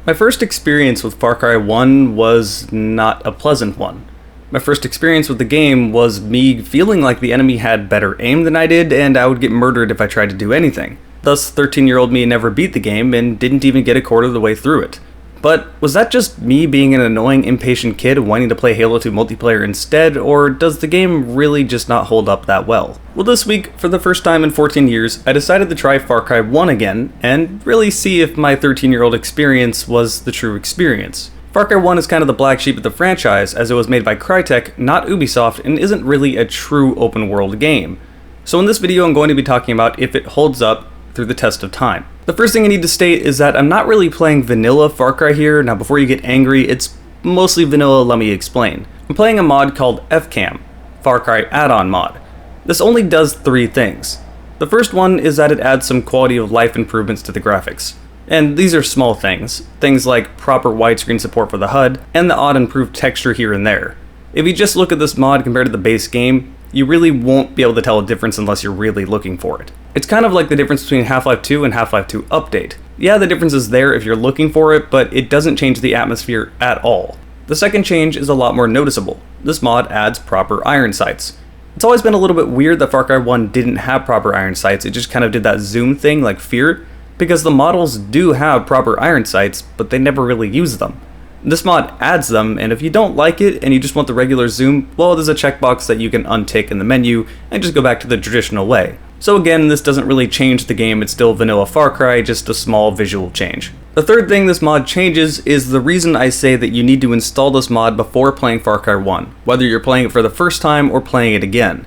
My first experience with Far Cry 1 was not a pleasant one. My first experience with the game was me feeling like the enemy had better aim than I did, and I would get murdered if I tried to do anything. Thus, 13-year-old me never beat the game and didn't even get a quarter of the way through it. But was that just me being an annoying, impatient kid wanting to play Halo 2 multiplayer instead, or does the game really just not hold up that well? Well, this week, for the first time in 14 years, I decided to try Far Cry 1 again, and really see if my 13-year-old experience was the true experience. Far Cry 1 is kind of the black sheep of the franchise, as it was made by Crytek, not Ubisoft, and isn't really a true open-world game. So in this video, I'm going to be talking about if it holds up through the test of time. The first thing I need to state is that I'm not really playing vanilla Far Cry here. Now before you get angry, it's mostly vanilla, let me explain. I'm playing a mod called FCAM, Far Cry add-on mod. This only does 3 things. The first one is that it adds some quality of life improvements to the graphics. And these are small things like proper widescreen support for the HUD, and the odd improved texture here and there. If you just look at this mod compared to the base game, you really won't be able to tell a difference unless you're really looking for it. It's kind of like the difference between Half-Life 2 and Half-Life 2 Update. Yeah, the difference is there if you're looking for it, but it doesn't change the atmosphere at all. The second change is a lot more noticeable. This mod adds proper iron sights. It's always been a little bit weird that Far Cry 1 didn't have proper iron sights, it just kind of did that zoom thing like Fear, because the models do have proper iron sights, but they never really use them. This mod adds them, and if you don't like it and you just want the regular zoom, well, there's a checkbox that you can untick in the menu and just go back to the traditional way. So again, this doesn't really change the game, it's still vanilla Far Cry, just a small visual change. The third thing this mod changes is the reason I say that you need to install this mod before playing Far Cry 1, whether you're playing it for the first time or playing it again.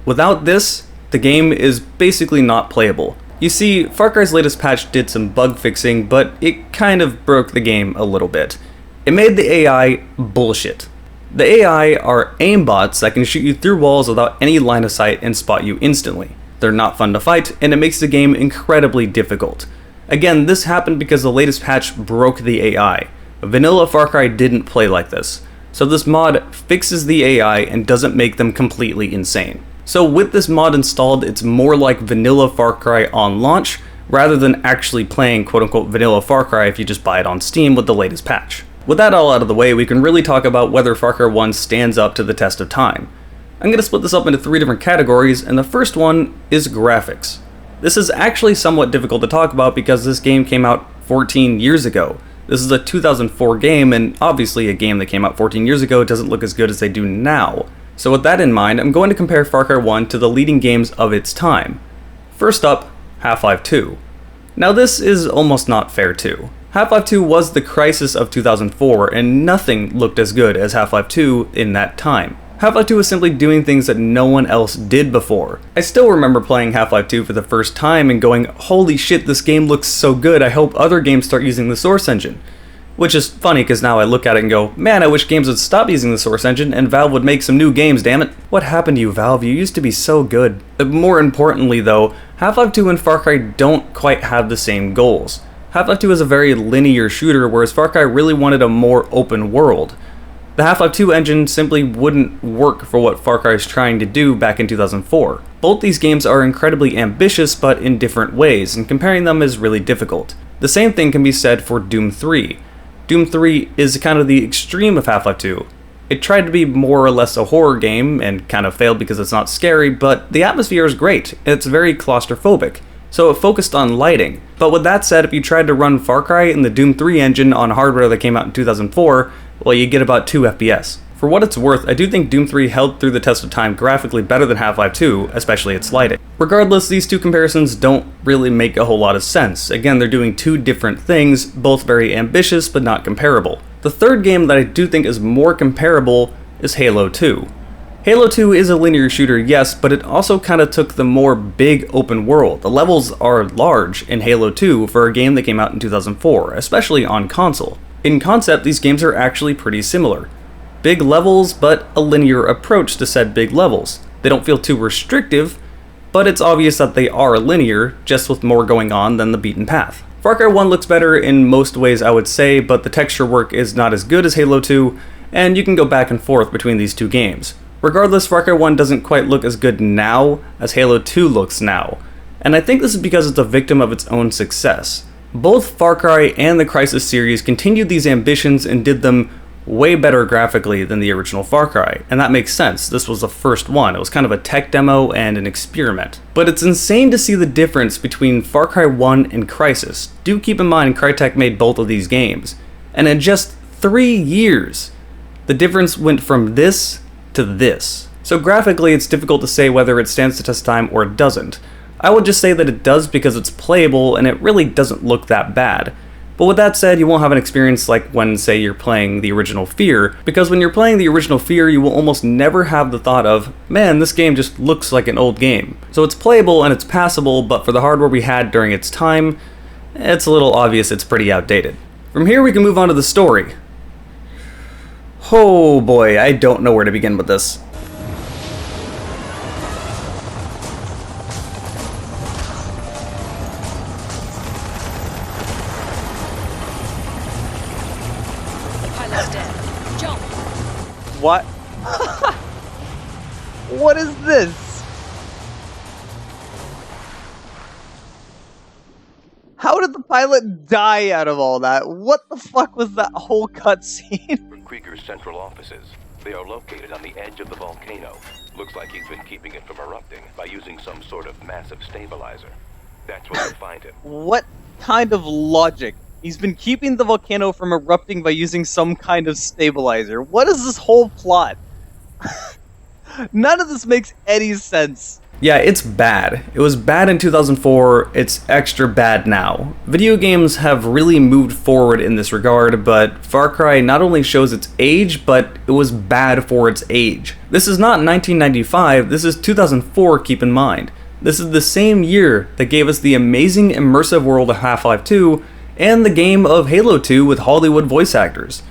Without this, the game is basically not playable. You see, Far Cry's latest patch did some bug fixing, but it kind of broke the game a little bit. It made the AI bullshit. The AI are aimbots that can shoot you through walls without any line of sight and spot you instantly. They're not fun to fight, and it makes the game incredibly difficult. Again, this happened because the latest patch broke the AI. Vanilla Far Cry didn't play like this, so this mod fixes the AI and doesn't make them completely insane. So with this mod installed, it's more like vanilla Far Cry on launch, rather than actually playing quote-unquote vanilla Far Cry if you just buy it on Steam with the latest patch. With that all out of the way, we can really talk about whether Far Cry 1 stands up to the test of time. I'm going to split this up into 3 different categories, and the first one is graphics. This is actually somewhat difficult to talk about because this game came out 14 years ago. This is a 2004 game, and obviously a game that came out 14 years ago doesn't look as good as they do now. So with that in mind, I'm going to compare Far Cry 1 to the leading games of its time. First up, Half-Life 2. Now this is almost not fair too. Half-Life 2 was the crisis of 2004, and nothing looked as good as Half-Life 2 in that time. Half-Life 2 was simply doing things that no one else did before. I still remember playing Half-Life 2 for the first time and going, holy shit, this game looks so good, I hope other games start using the Source engine. Which is funny because now I look at it and go, man, I wish games would stop using the Source engine and Valve would make some new games, damn it. What happened to you, Valve? You used to be so good. More importantly though, Half-Life 2 and Far Cry don't quite have the same goals. Half-Life 2 is a very linear shooter, whereas Far Cry really wanted a more open world. The Half-Life 2 engine simply wouldn't work for what Far Cry is trying to do back in 2004. Both these games are incredibly ambitious, but in different ways, and comparing them is really difficult. The same thing can be said for Doom 3. Doom 3 is kind of the extreme of Half-Life 2. It tried to be more or less a horror game, and kind of failed because it's not scary, but the atmosphere is great. It's very claustrophobic. So it focused on lighting. But with that said, if you tried to run Far Cry in the Doom 3 engine on hardware that came out in 2004, well, you get about 2 FPS. For what it's worth, I do think Doom 3 held through the test of time graphically better than Half-Life 2, especially its lighting. Regardless, these two comparisons don't really make a whole lot of sense. Again, they're doing 2 different things, both very ambitious but not comparable. The third game that I do think is more comparable is Halo 2. Halo 2 is a linear shooter, yes, but it also kind of took the more big open world. The levels are large in Halo 2 for a game that came out in 2004, especially on console. In concept, these games are actually pretty similar. Big levels, but a linear approach to said big levels. They don't feel too restrictive, but it's obvious that they are linear, just with more going on than the beaten path. Far Cry 1 looks better in most ways, I would say, but the texture work is not as good as Halo 2, and you can go back and forth between these two games. Regardless, Far Cry 1 doesn't quite look as good now as Halo 2 looks now, and I think this is because it's a victim of its own success. Both Far Cry and the Crysis series continued these ambitions and did them way better graphically than the original Far Cry, and that makes sense. This was the first one. It was kind of a tech demo and an experiment. But it's insane to see the difference between Far Cry 1 and Crysis. Do keep in mind Crytek made both of these games, and in just 3 years, the difference went from this to this. So graphically, it's difficult to say whether it stands the test of time or it doesn't. I would just say that it does because it's playable and it really doesn't look that bad. But with that said, you won't have an experience like when, say, you're playing the original Fear, because when you're playing the original Fear, you will almost never have the thought of, man, this game just looks like an old game. So it's playable and it's passable, but for the hardware we had during its time, it's a little obvious it's pretty outdated. From here, we can move on to the story. Oh boy, I don't know where to begin with this. What? What is this? How did the pilot die out of all that? What the fuck was that whole cutscene? Krieger's central offices. They are located on the edge of the volcano. Looks like he's been keeping it from erupting by using some sort of massive stabilizer. That's where you'll find him. What kind of logic? He's been keeping the volcano from erupting by using some kind of stabilizer. What is this whole plot? None of this makes any sense. Yeah, it's bad. It was bad in 2004, it's extra bad now. Video games have really moved forward in this regard, but Far Cry not only shows its age, but it was bad for its age. This is not 1995, this is 2004, keep in mind. This is the same year that gave us the amazing immersive world of Half-Life 2, and the game of Halo 2 with Hollywood voice actors.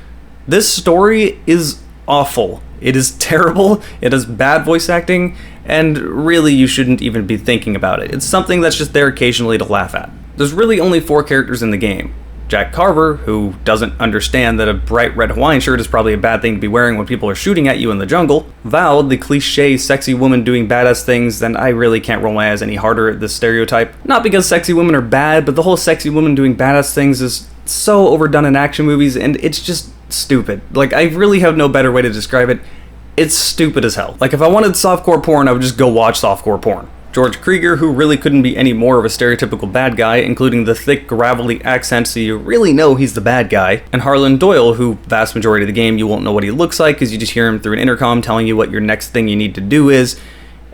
This story is awful. It is terrible, it has bad voice acting, and really you shouldn't even be thinking about it. It's something that's just there occasionally to laugh at. There's really only 4 characters in the game. Jack Carver, who doesn't understand that a bright red Hawaiian shirt is probably a bad thing to be wearing when people are shooting at you in the jungle. Val, the cliche sexy woman doing badass things, and I really can't roll my eyes any harder at this stereotype. Not because sexy women are bad, but the whole sexy woman doing badass things is so overdone in action movies, and it's just stupid. Like, I really have no better way to describe it. It's stupid as hell. Like, if I wanted softcore porn, I would just go watch softcore porn. George Krieger, who really couldn't be any more of a stereotypical bad guy, including the thick, gravelly accent so you really know he's the bad guy, and Harlan Doyle, who vast majority of the game you won't know what he looks like because you just hear him through an intercom telling you what your next thing you need to do is.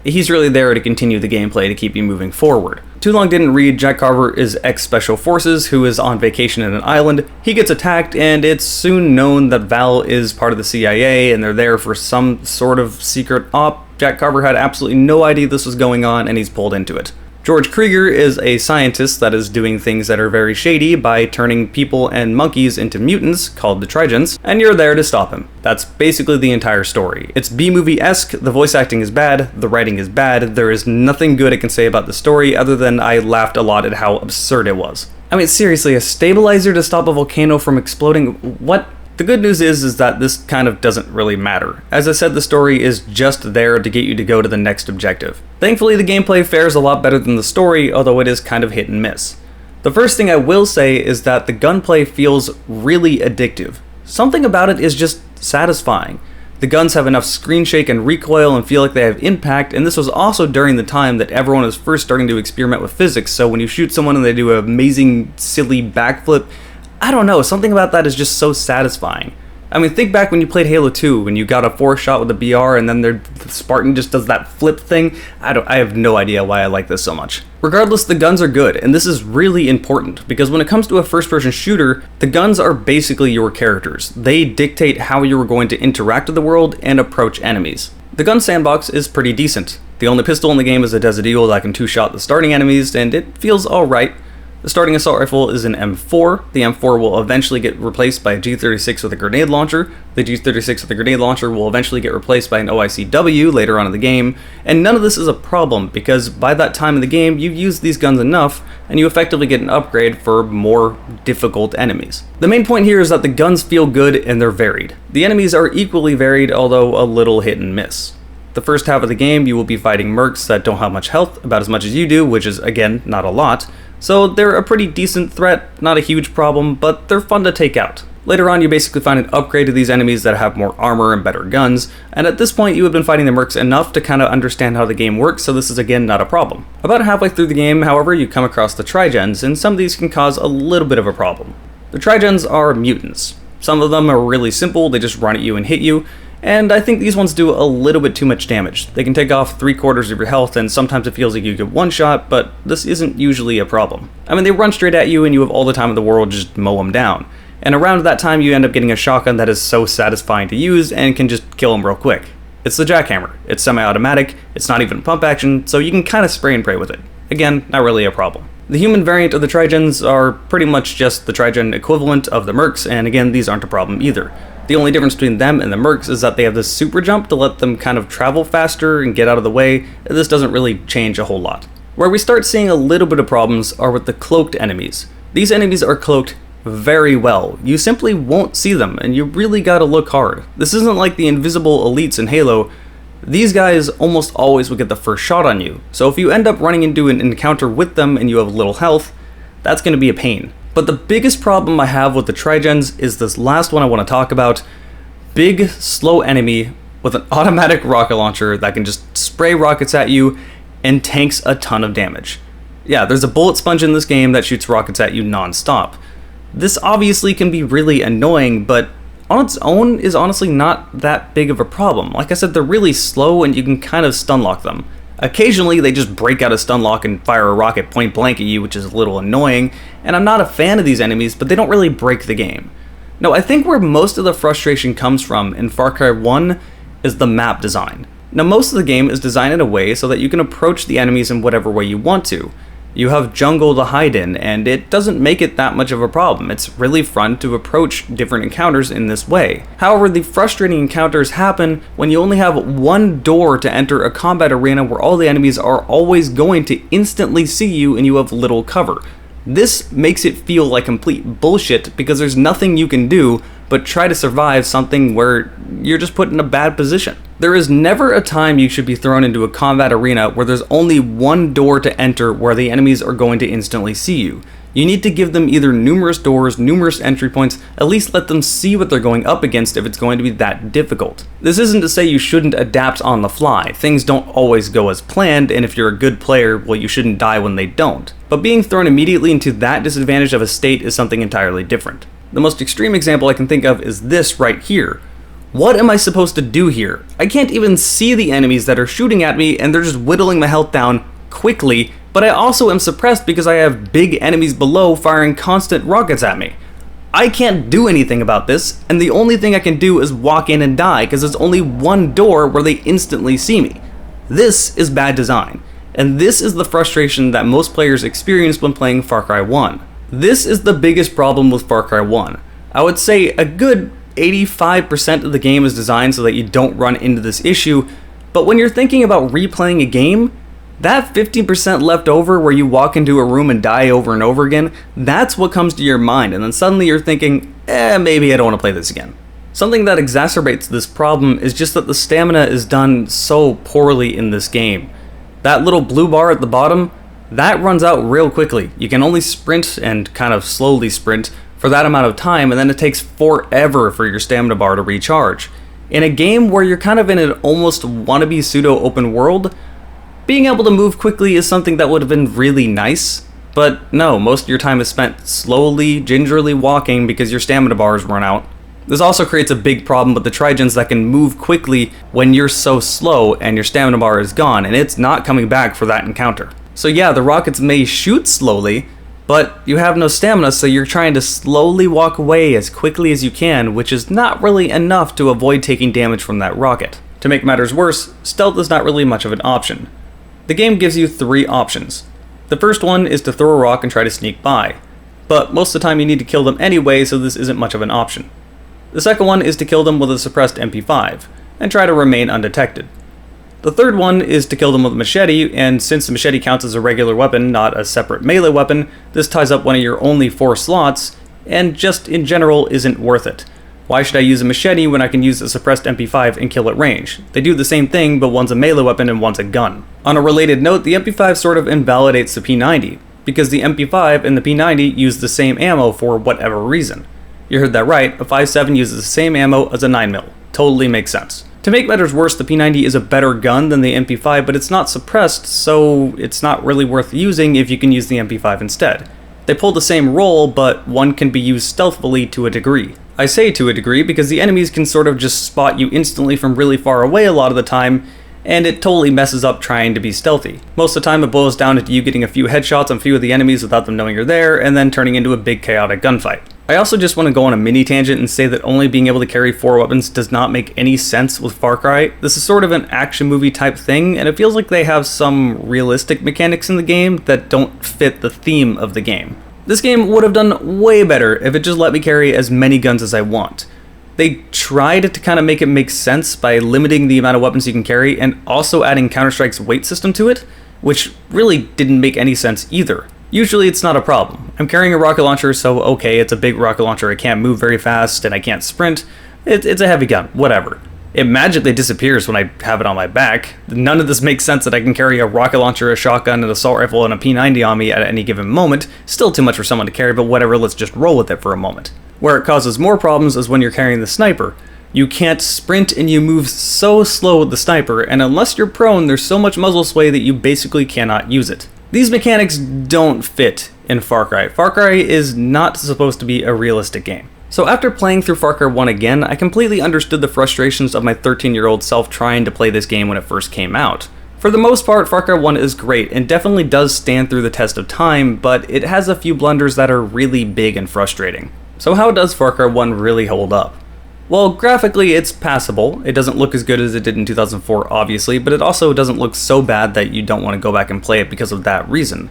He's really there to continue the gameplay to keep you moving forward. Too Long Didn't Read, Jack Carver is ex-Special Forces who is on vacation at an island. He gets attacked and it's soon known that Val is part of the CIA and they're there for some sort of secret op. Jack Carver had absolutely no idea this was going on and he's pulled into it. George Krieger is a scientist that is doing things that are very shady by turning people and monkeys into mutants, called the Trigens, and you're there to stop him. That's basically the entire story. It's B-movie-esque, the voice acting is bad, the writing is bad, there is nothing good I can say about the story other than I laughed a lot at how absurd it was. I mean, seriously, a stabilizer to stop a volcano from exploding? What? The good news is that this kind of doesn't really matter. As I said, the story is just there to get you to go to the next objective. Thankfully, the gameplay fares a lot better than the story, although it is kind of hit and miss. The first thing I will say is that the gunplay feels really addictive. Something about it is just satisfying. The guns have enough screen shake and recoil and feel like they have impact, and this was also during the time that everyone was first starting to experiment with physics, so when you shoot someone and they do an amazing, silly backflip, I don't know, something about that is just so satisfying. I mean, think back when you played Halo 2, when you got a 4-shot with the BR and then the Spartan just does that flip thing. I have no idea why I like this so much. Regardless, the guns are good, and this is really important, because when it comes to a first-person shooter, the guns are basically your characters. They dictate how you are going to interact with the world and approach enemies. The gun sandbox is pretty decent. The only pistol in the game is a Desert Eagle that can 2-shot the starting enemies, and it feels alright. The starting assault rifle is an M4. The M4 will eventually get replaced by a G36 with a grenade launcher. The G36 with a grenade launcher will eventually get replaced by an OICW later on in the game, and none of this is a problem because by that time in the game you've used these guns enough and you effectively get an upgrade for more difficult enemies. The main point here is that the guns feel good and they're varied. The enemies are equally varied, although a little hit and miss. The first half of the game, you will be fighting mercs that don't have much health, about as much as you do, which is, again, not a lot. So they're a pretty decent threat, not a huge problem, but they're fun to take out. Later on, you basically find an upgrade to these enemies that have more armor and better guns, and at this point you have been fighting the mercs enough to kind of understand how the game works, so this is again not a problem. About halfway through the game, however, you come across the Trigens, and some of these can cause a little bit of a problem. The Trigens are mutants. Some of them are really simple, they just run at you and hit you, and I think these ones do a little bit too much damage. They can take off 3/4 of your health, and sometimes it feels like you get one shot, but this isn't usually a problem. I mean, they run straight at you and you have all the time in the world to just mow them down. And around that time you end up getting a shotgun that is so satisfying to use and can just kill them real quick. It's the jackhammer. It's semi-automatic, it's not even pump action, so you can kind of spray and pray with it. Again, not really a problem. The human variant of the Trigens are pretty much just the Trigen equivalent of the mercs, and again, these aren't a problem either. The only difference between them and the mercs is that they have this super jump to let them kind of travel faster and get out of the way. This doesn't really change a whole lot. Where we start seeing a little bit of problems are with the cloaked enemies. These enemies are cloaked very well. You simply won't see them, and you really gotta look hard. This isn't like the invisible elites in Halo. These guys almost always will get the first shot on you, so if you end up running into an encounter with them and you have little health, that's gonna be a pain. But the biggest problem I have with the Trigens is this last one I want to talk about. Big, slow enemy with an automatic rocket launcher that can just spray rockets at you and tanks a ton of damage. Yeah, there's a bullet sponge in this game that shoots rockets at you non-stop. This obviously can be really annoying, but on its own is honestly not that big of a problem. Like I said, they're really slow and you can kind of stun lock them. Occasionally they just break out a stun lock and fire a rocket point blank at you, which is a little annoying, and I'm not a fan of these enemies, but they don't really break the game. No, I think where most of the frustration comes from in Far Cry 1 is the map design. Now most of the game is designed in a way so that you can approach the enemies in whatever way you want to. You have jungle to hide in, and it doesn't make it that much of a problem. It's really fun to approach different encounters in this way. However, the frustrating encounters happen when you only have one door to enter a combat arena where all the enemies are always going to instantly see you and you have little cover. This makes it feel like complete bullshit because there's nothing you can do but try to survive something where you're just put in a bad position. There is never a time you should be thrown into a combat arena where there's only one door to enter where the enemies are going to instantly see you. You need to give them either numerous doors, numerous entry points, at least let them see what they're going up against if it's going to be that difficult. This isn't to say you shouldn't adapt on the fly. Things don't always go as planned, and if you're a good player, well, you shouldn't die when they don't. But being thrown immediately into that disadvantage of a state is something entirely different. The most extreme example I can think of is this right here. What am I supposed to do here? I can't even see the enemies that are shooting at me and they're just whittling my health down quickly, but I also am suppressed because I have big enemies below firing constant rockets at me. I can't do anything about this, and the only thing I can do is walk in and die because there's only one door where they instantly see me. This is bad design, and this is the frustration that most players experience when playing Far Cry 1. This is the biggest problem with Far Cry 1. I would say a good 85% of the game is designed so that you don't run into this issue, but when you're thinking about replaying a game, that 15% left over where you walk into a room and die over and over again, that's what comes to your mind, and then suddenly you're thinking, maybe I don't want to play this again. Something that exacerbates this problem is just that the stamina is done so poorly in this game. That little blue bar at the bottom, that runs out real quickly. You can only sprint and kind of slowly sprint for that amount of time, and then it takes forever for your stamina bar to recharge. In a game where you're kind of in an almost wannabe pseudo open world, being able to move quickly is something that would have been really nice, but no, most of your time is spent slowly, gingerly walking because your stamina bars run out. This also creates a big problem with the Trigens that can move quickly when you're so slow and your stamina bar is gone, and it's not coming back for that encounter. So yeah, the rockets may shoot slowly, but you have no stamina, so you're trying to slowly walk away as quickly as you can, which is not really enough to avoid taking damage from that rocket. To make matters worse, stealth is not really much of an option. The game gives you 3 options. The first one is to throw a rock and try to sneak by, but most of the time you need to kill them anyway, so this isn't much of an option. The second one is to kill them with a suppressed MP5, and try to remain undetected. The third one is to kill them with a machete, and since the machete counts as a regular weapon, not a separate melee weapon, this ties up one of your only 4 slots, and just in general isn't worth it. Why should I use a machete when I can use a suppressed MP5 and kill at range? They do the same thing, but one's a melee weapon and one's a gun. On a related note, the MP5 sort of invalidates the P90, because the MP5 and the P90 use the same ammo for whatever reason. You heard that right, a 5.7 uses the same ammo as a 9mm. Totally makes sense. To make matters worse, the P90 is a better gun than the MP5, but it's not suppressed, so it's not really worth using if you can use the MP5 instead. They pull the same role, but one can be used stealthily to a degree. I say to a degree because the enemies can sort of just spot you instantly from really far away a lot of the time, and it totally messes up trying to be stealthy. Most of the time it boils down to you getting a few headshots on a few of the enemies without them knowing you're there, and then turning into a big chaotic gunfight. I also just want to go on a mini tangent and say that only being able to carry 4 weapons does not make any sense with Far Cry. This is sort of an action movie type thing, and it feels like they have some realistic mechanics in the game that don't fit the theme of the game. This game would have done way better if it just let me carry as many guns as I want. They tried to kind of make it make sense by limiting the amount of weapons you can carry and also adding Counter-Strike's weight system to it, which really didn't make any sense either. Usually it's not a problem. I'm carrying a rocket launcher, so okay, it's a big rocket launcher, I can't move very fast and I can't sprint. It's a heavy gun, whatever. It magically disappears when I have it on my back. None of this makes sense that I can carry a rocket launcher, a shotgun, an assault rifle, and a P90 on me at any given moment. Still too much for someone to carry, but whatever, let's just roll with it for a moment. Where it causes more problems is when you're carrying the sniper. You can't sprint and you move so slow with the sniper, and unless you're prone, there's so much muzzle sway that you basically cannot use it. These mechanics don't fit in Far Cry. Far Cry is not supposed to be a realistic game. So after playing through Far Cry 1 again, I completely understood the frustrations of my 13-year-old self trying to play this game when it first came out. For the most part, Far Cry 1 is great and definitely does stand through the test of time, but it has a few blunders that are really big and frustrating. So how does Far Cry 1 really hold up? Well, graphically it's passable. It doesn't look as good as it did in 2004, obviously, but it also doesn't look so bad that you don't want to go back and play it because of that reason.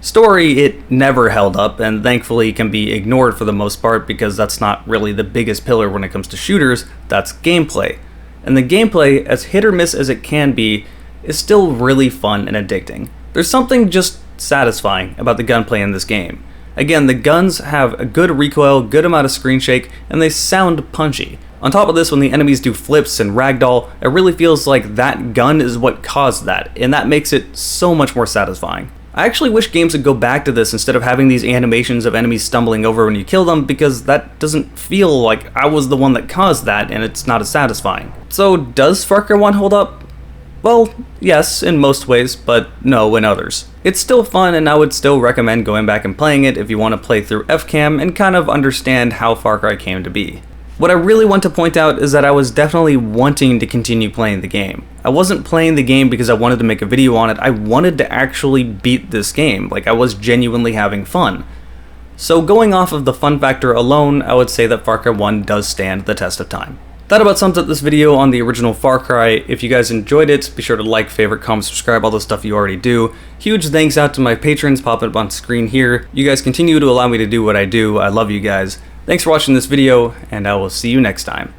Story, it never held up, and thankfully can be ignored for the most part because that's not really the biggest pillar when it comes to shooters, that's gameplay. And the gameplay, as hit or miss as it can be, is still really fun and addicting. There's something just satisfying about the gunplay in this game. Again, the guns have a good recoil, good amount of screen shake, and they sound punchy. On top of this, when the enemies do flips and ragdoll, it really feels like that gun is what caused that, and that makes it so much more satisfying. I actually wish games would go back to this instead of having these animations of enemies stumbling over when you kill them, because that doesn't feel like I was the one that caused that, and it's not as satisfying. So does Far Cry 1 hold up? Well, yes, in most ways, but no in others. It's still fun, and I would still recommend going back and playing it if you want to play through FCAM and kind of understand how Far Cry came to be. What I really want to point out is that I was definitely wanting to continue playing the game. I wasn't playing the game because I wanted to make a video on it, I wanted to actually beat this game, like I was genuinely having fun. So going off of the fun factor alone, I would say that Far Cry 1 does stand the test of time. That about sums up this video on the original Far Cry. If you guys enjoyed it, be sure to like, favorite, comment, subscribe, all the stuff you already do. Huge thanks out to my patrons popping up on screen here. You guys continue to allow me to do what I do. I love you guys. Thanks for watching this video, and I will see you next time.